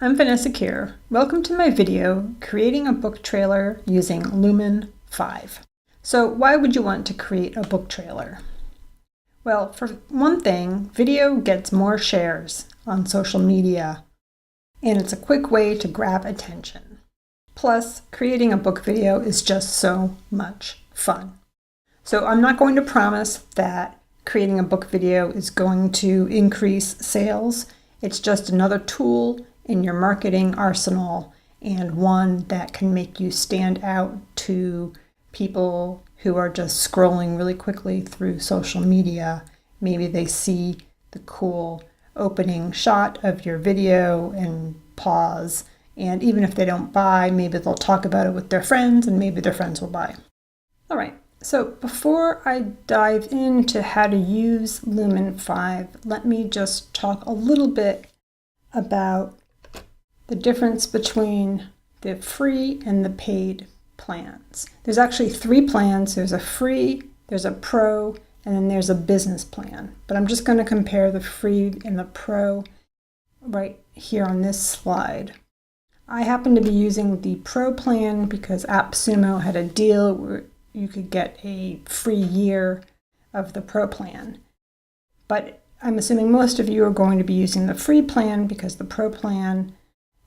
I'm Vanessa Kier. Welcome to my video, Creating a Book Trailer using Lumen5. So why would you want to create a book trailer? Well, for one thing, video gets more shares on social media, and it's a quick way to grab attention. Plus, creating a book video is just so much fun. So I'm not going to promise that creating a book video is going to increase sales. It's just another tool in your marketing arsenal, and one that can make you stand out to people who are just scrolling really quickly through social media. Maybe they see the cool opening shot of your video and pause, and even if they don't buy, maybe they'll talk about it with their friends, and maybe their friends will buy. All right, so before I dive into how to use Lumen5, let me just talk a little bit about the difference between the free and the paid plans. There's actually 3 plans. There's a free, there's a pro, and then there's a business plan. But I'm just going to compare the free and the pro right here on this slide. I happen to be using the pro plan because AppSumo had a deal where you could get a free year of the pro plan. But I'm assuming most of you are going to be using the free plan because the pro plan,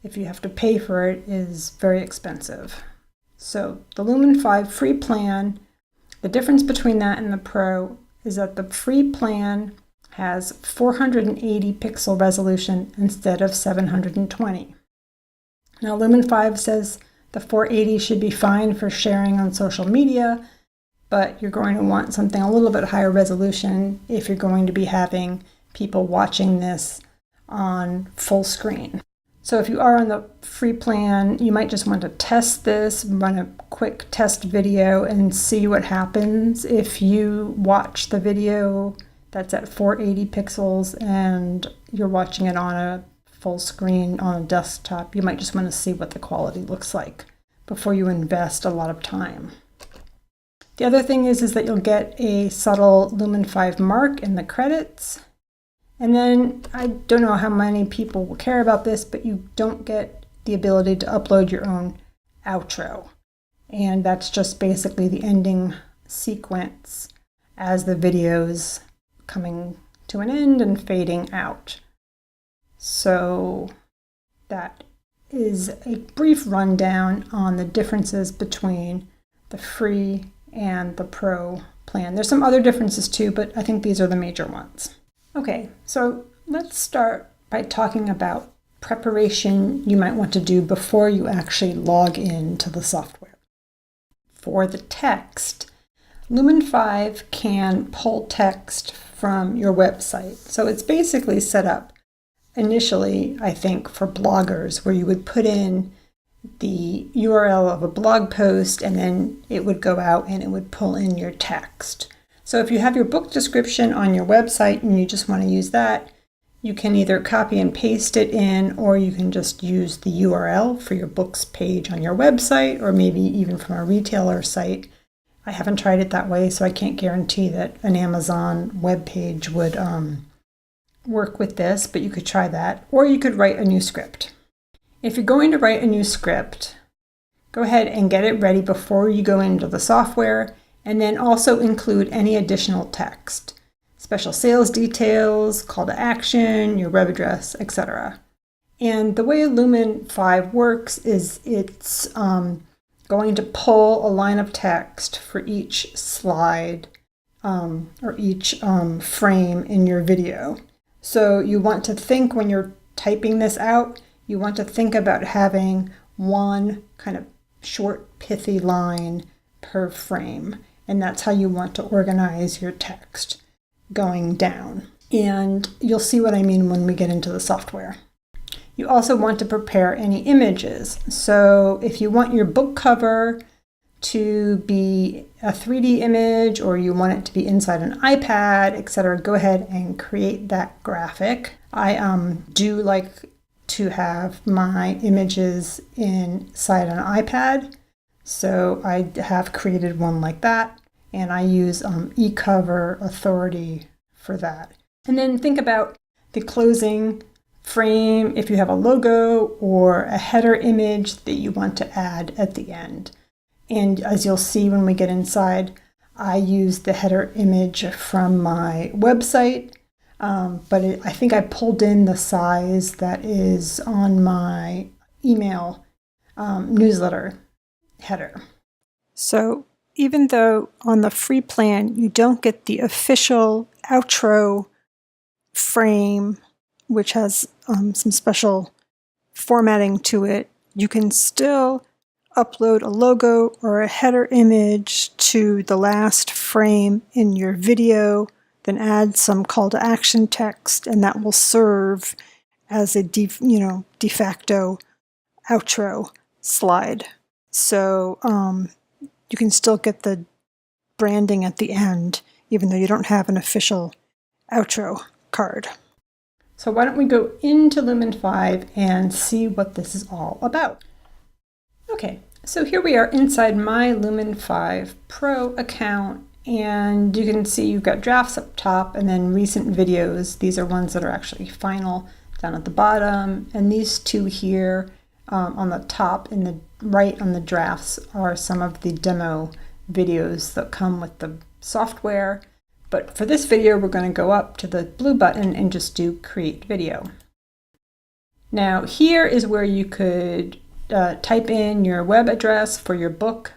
if you have to pay for it, is very expensive. So the Lumen5 free plan, the difference between that and the pro is that the free plan has 480 pixel resolution instead of 720. Now Lumen5 says the 480 should be fine for sharing on social media, but you're going to want something a little bit higher resolution if you're going to be having people watching this on full screen. So if you are on the free plan, you might just want to test this, run a quick test video and see what happens. If you watch the video that's at 480 pixels and you're watching it on a full screen on a desktop, you might just want to see what the quality looks like before you invest a lot of time. The other thing is that you'll get a subtle Lumen5 mark in the credits. And then, I don't know how many people will care about this, but you don't get the ability to upload your own outro. And that's just basically the ending sequence as the video's coming to an end and fading out. So that is a brief rundown on the differences between the free and the pro plan. There's some other differences too, but I think these are the major ones. Okay, so let's start by talking about preparation you might want to do before you actually log into the software. For the text, Lumen5 can pull text from your website. So it's basically set up initially, I think, for bloggers, where you would put in the URL of a blog post and then it would go out and it would pull in your text. So if you have your book description on your website and you just want to use that, you can either copy and paste it in, or you can just use the URL for your books page on your website, or maybe even from a retailer site. I haven't tried it that way, so I can't guarantee that an Amazon web page would work with this, but you could try that. Or you could write a new script. If you're going to write a new script, go ahead and get it ready before you go into the software. And then also include any additional text, special sales details, call to action, your web address, etc. And the way Lumen5 works is it's going to pull a line of text for each slide or each frame in your video. So you want to think, when you're typing this out, you want to think about having one kind of short, pithy line per frame. And that's how you want to organize your text going down. And you'll see what I mean when we get into the software. You also want to prepare any images. So if you want your book cover to be a 3D image, or you want it to be inside an iPad, etc., go ahead and create that graphic. I do like to have my images inside an iPad. So I have created one like that, and I use eCover Authority for that. And then think about the closing frame if you have a logo or a header image that you want to add at the end. And as you'll see when we get inside, I use the header image from my website, but I think I pulled in the size that is on my email newsletter header. So even though on the free plan you don't get the official outro frame, which has some special formatting to it, you can still upload a logo or a header image to the last frame in your video, then add some call to action text, and that will serve as a de facto outro slide. So you can still get the branding at the end, even though you don't have an official outro card. So why don't we go into Lumen5 and see what this is all about. Okay, so here we are inside my Lumen5 Pro account, and you can see you've got drafts up top and then recent videos. These are ones that are actually final down at the bottom, and these two here on the top in the right on the drafts are some of the demo videos that come with the software. But for this video, we're going to go up to the blue button and just do create video. Now here is where you could type in your web address for your book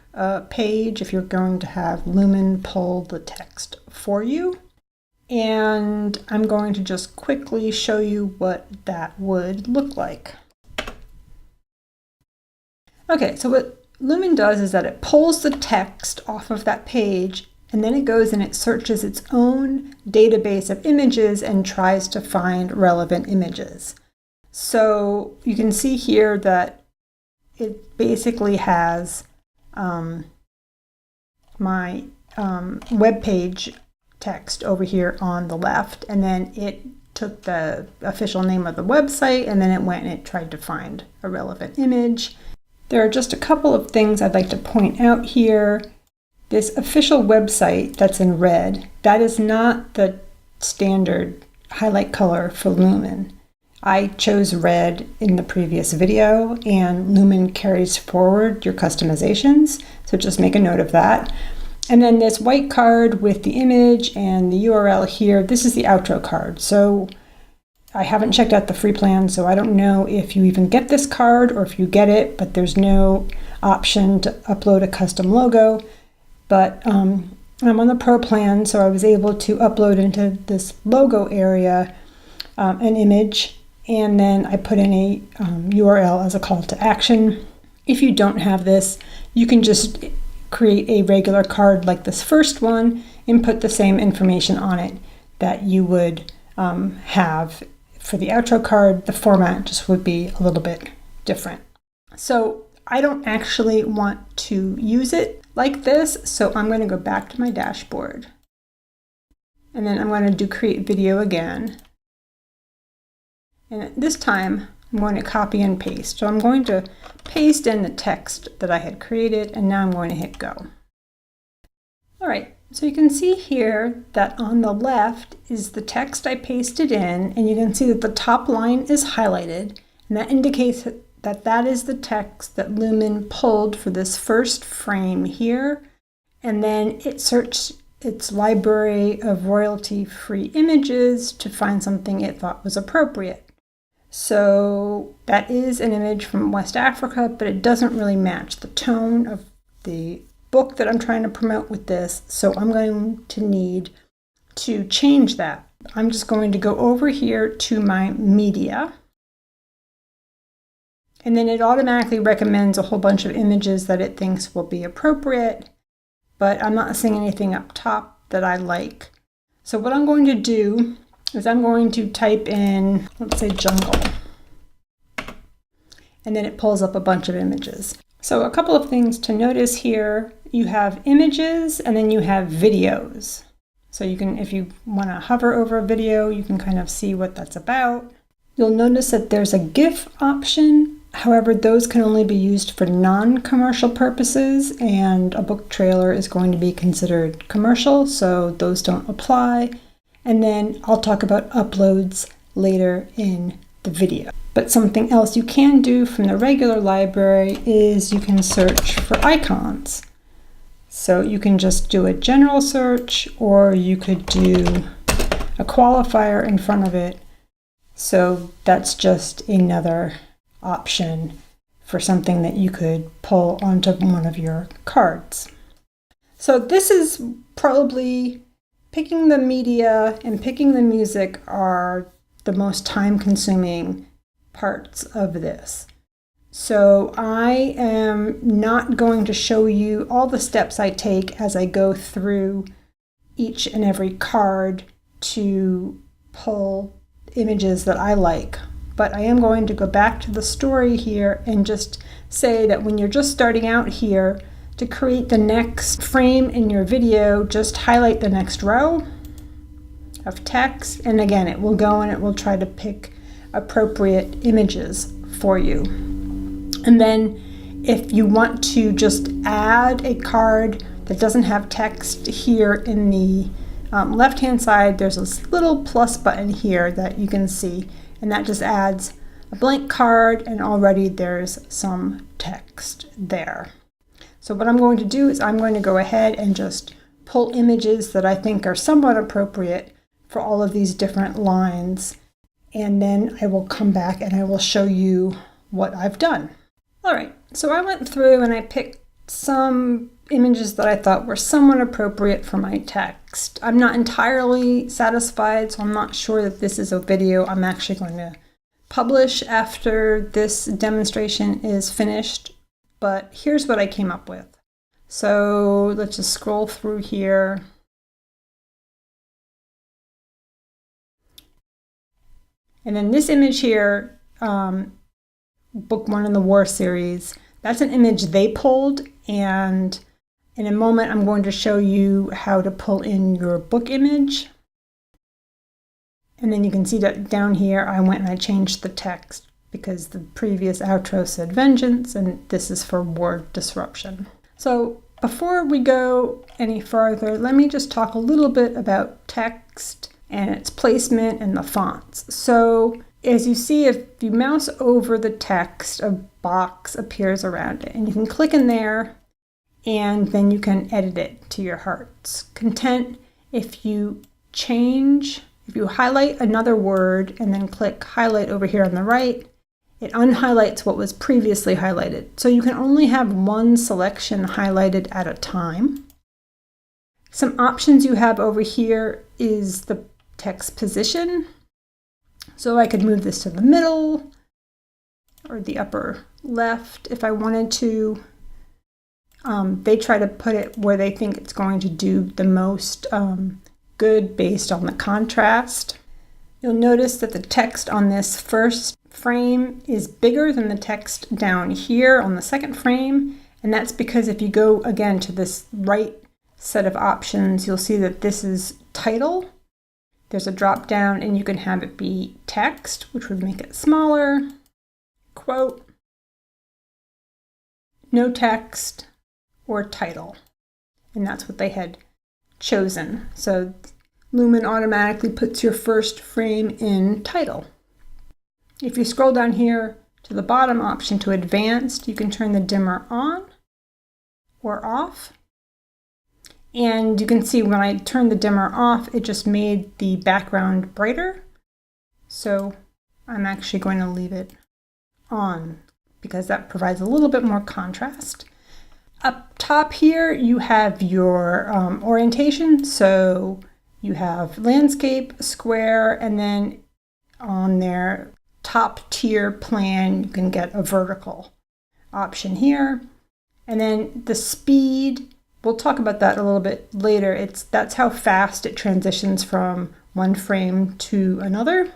page if you're going to have Lumen pull the text for you. And I'm going to just quickly show you what that would look like. Okay, so what Lumen does is that it pulls the text off of that page, and then it goes and it searches its own database of images and tries to find relevant images. So you can see here that it basically has my web page text over here on the left, and then it took the official name of the website, and then it went and it tried to find a relevant image. There are just a couple of things I'd like to point out here. This official website that's in red, that is not the standard highlight color for Lumen. I chose red in the previous video, and Lumen carries forward your customizations, so just make a note of that. And then this white card with the image and the URL here, this is the outro card. So I haven't checked out the free plan, so I don't know if you even get this card or if you get it, but there's no option to upload a custom logo. But I'm on the Pro plan, so I was able to upload into this logo area an image, and then I put in a URL as a call to action. If you don't have this, you can just create a regular card like this first one and put the same information on it that you would have for the outro card. The format just would be a little bit different. So I don't actually want to use it like this, so I'm going to go back to my dashboard, and then I'm going to do create video again. And this time I'm going to copy and paste. So I'm going to paste in the text that I had created, and now I'm going to hit go. All right, so you can see here that on the left is the text I pasted in, and you can see that the top line is highlighted, and that indicates that that is the text that Lumen pulled for this first frame here, and then it searched its library of royalty-free images to find something it thought was appropriate. So that is an image from West Africa, but it doesn't really match the tone of the book that I'm trying to promote with this, so I'm going to need to change that. I'm just going to go over here to my media, and then it automatically recommends a whole bunch of images that it thinks will be appropriate, but I'm not seeing anything up top that I like. So what I'm going to do is I'm going to type in, let's say, jungle, and then it pulls up a bunch of images. So a couple of things to notice here: you have images and then you have videos. So you can, if you want to hover over a video, you can kind of see what that's about. You'll notice that there's a GIF option. However, those can only be used for non-commercial purposes, and a book trailer is going to be considered commercial, so those don't apply. And then I'll talk about uploads later in the video. But something else you can do from the regular library is you can search for icons. So you can just do a general search, or you could do a qualifier in front of it. So that's just another option for something that you could pull onto one of your cards. So this is probably picking the media and picking the music are the most time-consuming parts of this. So I am not going to show you all the steps I take as I go through each and every card to pull images that I like. But I am going to go back to the story here and just say that when you're just starting out here, to create the next frame in your video, just highlight the next row of text. And again, it will go and it will try to pick appropriate images for you. And then if you want to just add a card that doesn't have text here in the left-hand side, there's this little plus button here that you can see, and that just adds a blank card, and already there's some text there. So what I'm going to do is I'm going to go ahead and just pull images that I think are somewhat appropriate for all of these different lines, and then I will come back and I will show you what I've done. All right, so I went through and I picked some images that I thought were somewhat appropriate for my text. I'm not entirely satisfied, so I'm not sure that this is a video I'm actually going to publish after this demonstration is finished, but here's what I came up with. So let's just scroll through here. And then this image here, book 1 in the War series, that's an image they pulled, and in a moment I'm going to show you how to pull in your book image. And then you can see that down here I went and I changed the text because the previous outro said vengeance, and this is for war disruption. So before we go any further, let me just talk a little bit about text and its placement and the fonts. So as you see, if you mouse over the text, a box appears around it, and you can click in there and then you can edit it to your heart's content. If you highlight another word and then click highlight over here on the right, it unhighlights what was previously highlighted. So you can only have one selection highlighted at a time. Some options you have over here is the text position. So I could move this to the middle or the upper left if I wanted to. They try to put it where they think it's going to do the most good based on the contrast. You'll notice that the text on this first frame is bigger than the text down here on the second frame, and that's because if you go again to this right set of options, you'll see that this is title. There's a drop down and you can have it be text, which would make it smaller, quote, no text, or title. And that's what they had chosen. So Lumen automatically puts your first frame in title. If you scroll down here to the bottom option to advanced, you can turn the dimmer on or off. And you can see when I turned the dimmer off, it just made the background brighter. So I'm actually going to leave it on because that provides a little bit more contrast. Up top here, you have your orientation. So you have landscape, square, and then on their top tier plan, you can get a vertical option here. And then the speed, we'll talk about that a little bit later. That's how fast it transitions from one frame to another.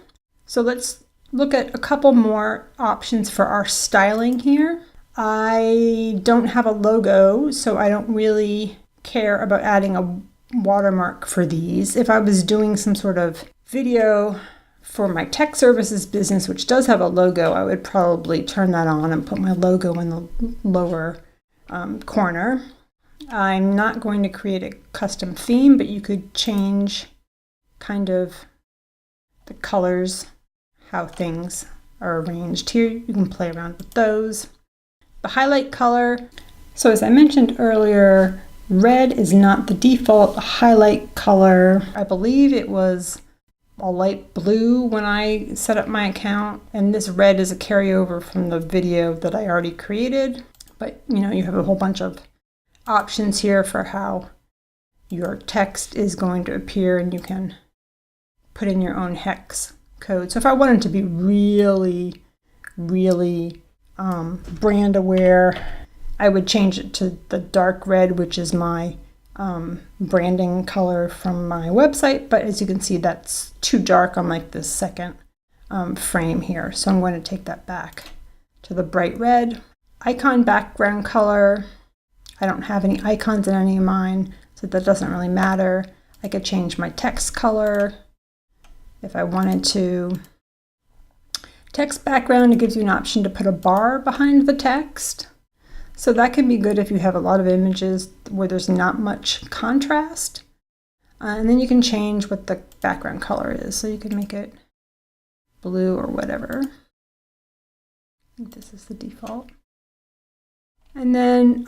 So let's look at a couple more options for our styling here. I don't have a logo, so I don't really care about adding a watermark for these. If I was doing some sort of video for my tech services business, which does have a logo, I would probably turn that on and put my logo in the lower corner. I'm not going to create a custom theme, but you could change kind of the colors, how things are arranged here. You can play around with those. The highlight color. So as I mentioned earlier, red is not the default highlight color. I believe it was a light blue when I set up my account, and this red is a carryover from the video that I already created. But you know, you have a whole bunch of options here for how your text is going to appear, and you can put in your own hex code. So if I wanted to be really brand aware, I would change it to the dark red, which is my branding color from my website. But as you can see, that's too dark on like this second frame here. So I'm going to take that back to the bright red. Icon background color. I don't have any icons in any of mine, so that doesn't really matter. I could change my text color if I wanted to. Text background, it gives you an option to put a bar behind the text. So that can be good if you have a lot of images where there's not much contrast. And then you can change what the background color is. So you can make it blue or whatever. I think this is the default. And then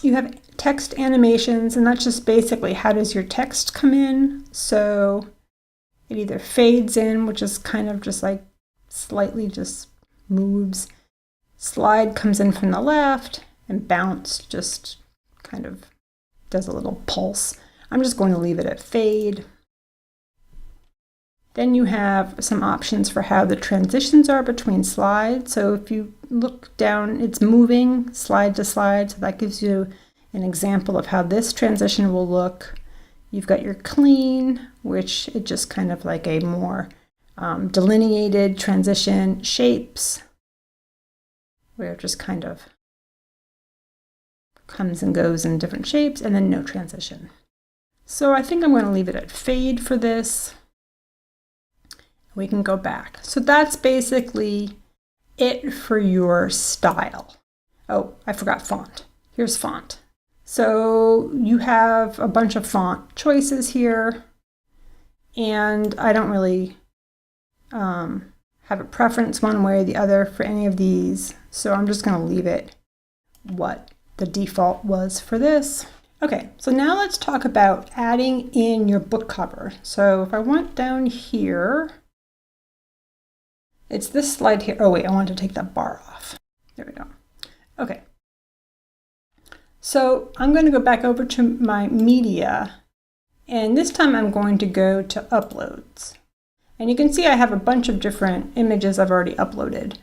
you have text animations, and that's just basically how does your text come in. So it either fades in, which is kind of just like slightly just moves. Slide comes in from the left, and bounce just kind of does a little pulse. I'm just going to leave it at fade. Then you have some options for how the transitions are between slides. So if you look down, it's moving slide to slide. So that gives you an example of how this transition will look. You've got your clean, which is just kind of like a more delineated transition. Shapes, where it just kind of comes and goes in different shapes, and then no transition. So I think I'm going to leave it at fade for this. We can go back. So that's basically it for your style. Oh, I forgot font. Here's font. So you have a bunch of font choices here, and I don't really have a preference one way or the other for any of these. So I'm just going to leave it what the default was for this. Okay, so now let's talk about adding in your book cover. So if I went down here, it's this slide here. Oh wait, I want to take that bar off. There we go. Okay. So I'm going to go back over to my media, and this time I'm going to go to uploads. And you can see I have a bunch of different images I've already uploaded.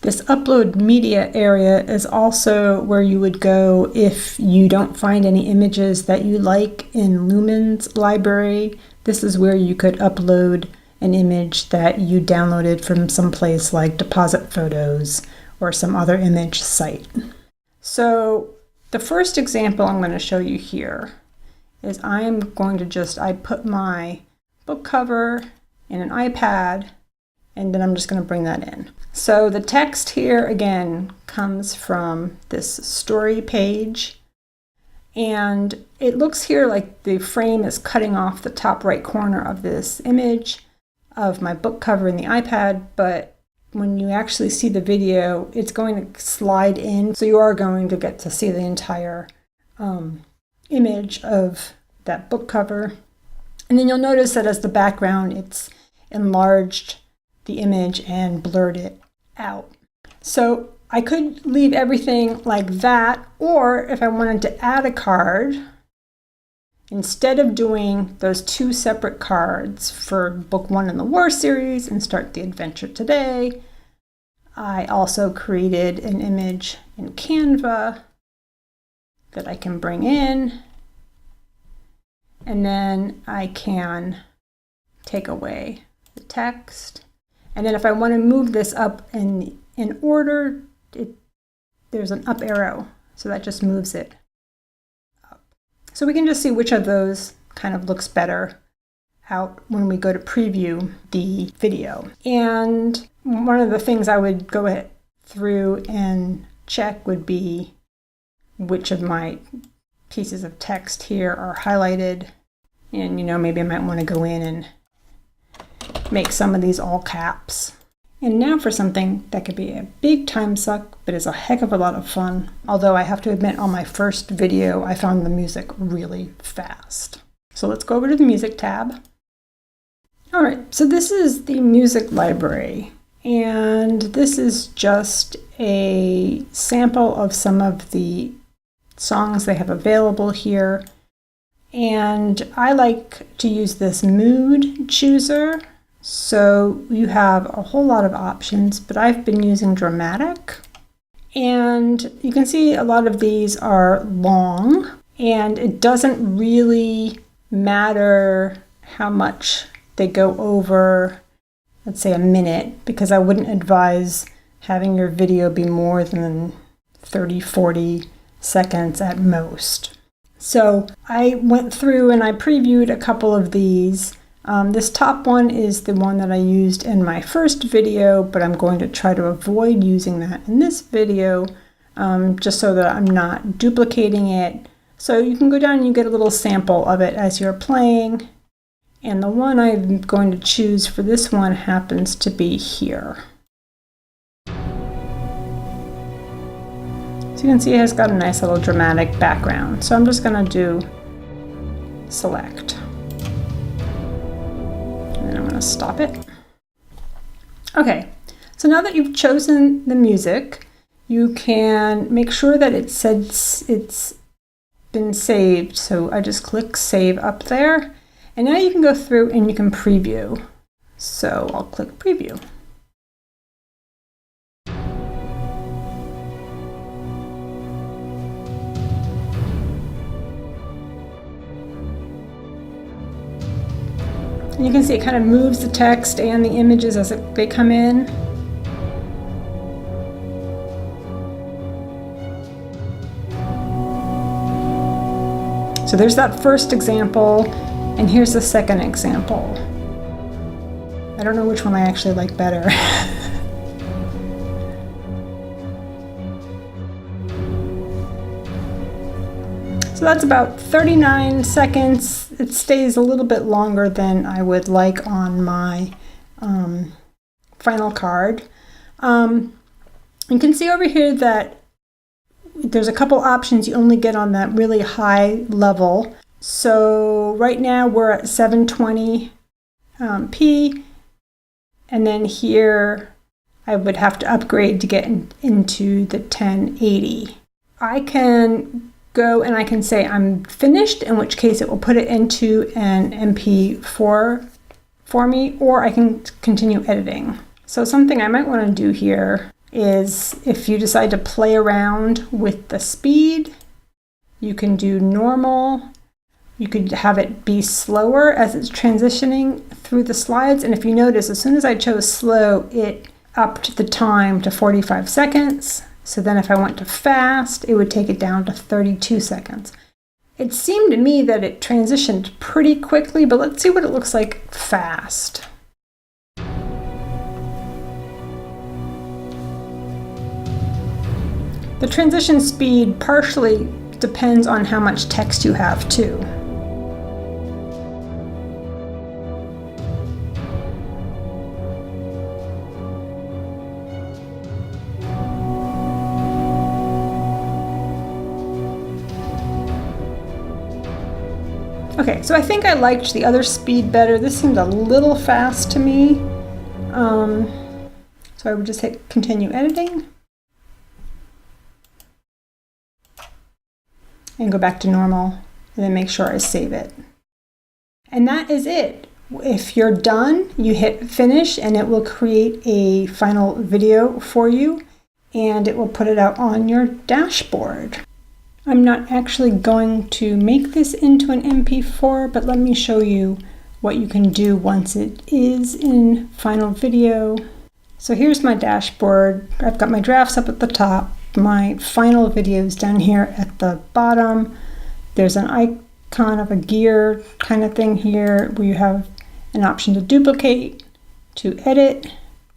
This upload media area is also where you would go if you don't find any images that you like in Lumen's library. This is where you could upload an image that you downloaded from someplace like Deposit Photos or some other image site. So the first example I'm going to show you here is I put my book cover in an iPad, and then I'm just going to bring that in. So the text here again comes from this story page, and it looks here like the frame is cutting off the top right corner of this image of my book cover in the iPad, but when you actually see the video, it's going to slide in, so you are going to get to see the entire image of that book cover. And then you'll notice that as the background, it's enlarged the image and blurred it out. So I could leave everything like that, or if I wanted to add a card, instead of doing those two separate cards for book 1 in the War series and Start the Adventure Today, I also created an image in Canva that I can bring in, and then I can take away the text. And then if I want to move this up in order, there's an up arrow, so that just moves it up. So we can just see which of those kind of looks better out when we go to preview the video. And one of the things I would go through and check would be which of my pieces of text here are highlighted. And maybe I might want to go in and make some of these all caps And now for something that could be a big time suck, but is a heck of a lot of fun. Although I have to admit, on my first video, I found the music really fast. So let's go over to the music tab. All right, so this is the music library. And this is just a sample of some of the songs they have available here. And I like to use this mood chooser. So you have a whole lot of options, but I've been using dramatic. And you can see a lot of these are long, and it doesn't really matter how much they go over, let's say, a minute, because I wouldn't advise having your video be more than 30, 40 seconds at most. So I went through and I previewed a couple of these. This top one is the one that I used in my first video, but I'm going to try to avoid using that in this video, just so that I'm not duplicating it. So you can go down and you get a little sample of it as you're playing. And the one I'm going to choose for this one happens to be here. So you can see it has got a nice little dramatic background. So I'm just going to do select. And then I'm going to stop it. Okay, so now that you've chosen the music, you can make sure that it says it's been saved. So I just click save up there. And now you can go through and you can preview. So I'll click preview. And you can see it kind of moves the text and the images as they come in. So there's that first example, and here's the second example. I don't know which one I actually like better. So that's about 39 seconds. It stays a little bit longer than I would like on my final card. You can see over here that there's a couple options you only get on that really high level. So right now we're at 720p, and then here I would have to upgrade to get into the 1080. I can go and I can say I'm finished, in which case it will put it into an MP4 for me, or I can continue editing. So something I might want to do here is, if you decide to play around with the speed, you can do normal. You could have it be slower as it's transitioning through the slides. And if you notice, as soon as I chose slow, it upped the time to 45 seconds. So then if I went to fast, it would take it down to 32 seconds. It seemed to me that it transitioned pretty quickly, but let's see what it looks like fast. The transition speed partially depends on how much text you have too. Okay, so I think I liked the other speed better. This seemed a little fast to me. So I would just hit continue editing and go back to normal, and then make sure I save it. And that is it. If you're done, you hit finish and it will create a final video for you, and it will put it out on your dashboard. I'm not actually going to make this into an MP4, but let me show you what you can do once it is in final video. So here's my dashboard. I've got my drafts up at the top, my final videos down here at the bottom. There's an icon of a gear kind of thing here where you have an option to duplicate, to edit,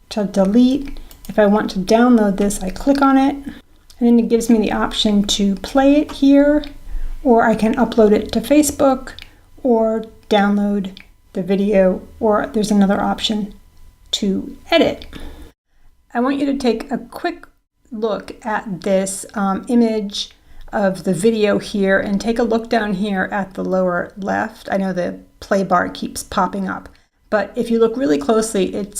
to delete. If I want to download this, I click on it. And then it gives me the option to play it here, or I can upload it to Facebook, or download the video, or there's another option to edit. I want you to take a quick look at this image of the video here and take a look down here at the lower left. I know the play bar keeps popping up, but if you look really closely, it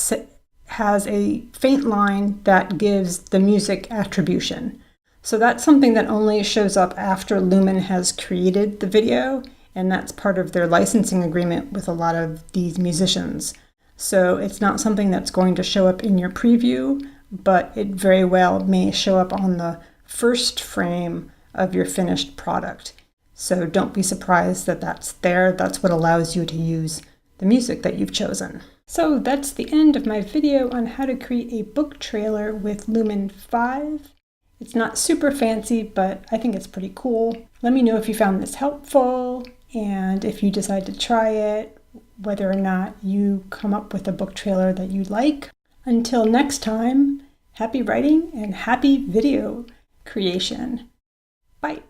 has a faint line that gives the music attribution. So that's something that only shows up after Lumen has created the video, and that's part of their licensing agreement with a lot of these musicians. So it's not something that's going to show up in your preview, but it very well may show up on the first frame of your finished product. So don't be surprised that that's there. That's what allows you to use the music that you've chosen. So that's the end of my video on how to create a book trailer with Lumen5. It's not super fancy, but I think it's pretty cool. Let me know if you found this helpful, and if you decide to try it, whether or not you come up with a book trailer that you like. Until next time, happy writing and happy video creation. Bye.